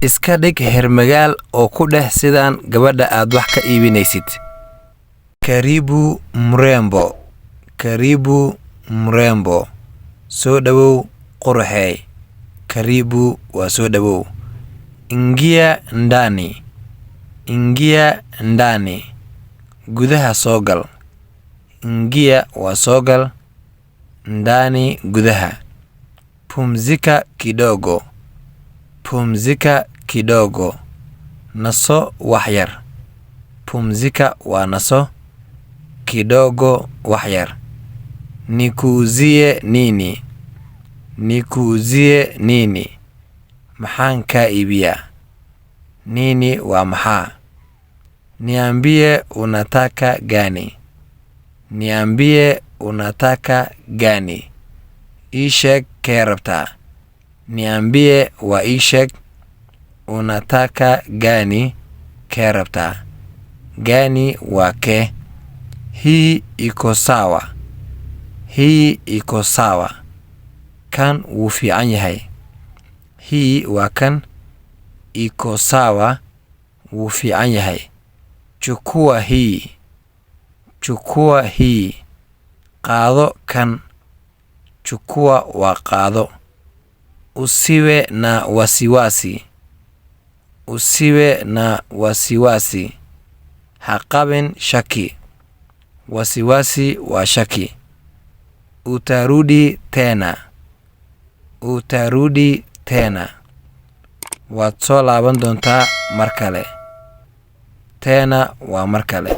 iska dhig hermagaal oo ku dheh sidaan gabadha aad wax ka iibinaysid. Karibu mrembo. Karibu mrembo. Soo dhawow qurxey. Karibu waa soo dhawow. Ingia ndani. Ingia ndani. Gudaha soo gal. Ingia waa soo gal. Ndani gudaha. Pumzika kidogo. Pumzika kidogo. Naso waxyar. Pumzika waa naso. Kidogo waxyar. Nikuuzie nini. Nikuuzie nini. Maxaan kaa iibiyaa. Nini waa maxaa. Niambie unataka gani. Niambie unataka gani. Ii sheeg kee rabtaa. Niambie waa ii sheeg. Unataka gani kee rabtaa. Gani waa kee. Hii iko sawa. Hii iko sawa. Kan wuu fiican yahay. Hii waa kan. Iko sawa wuu fiican yahay. Chukua hii. Chukua hii. Qaado kan. Chukua waa qaado. Usiwe na wasiwasi. Usiwe na wasiwasi. Ha qabin shaki. Wasiwasi waa shaki. Utarudi tena. Utarudi tena. Waad soo laaban doontaa mar kale. Tena waa mar kale.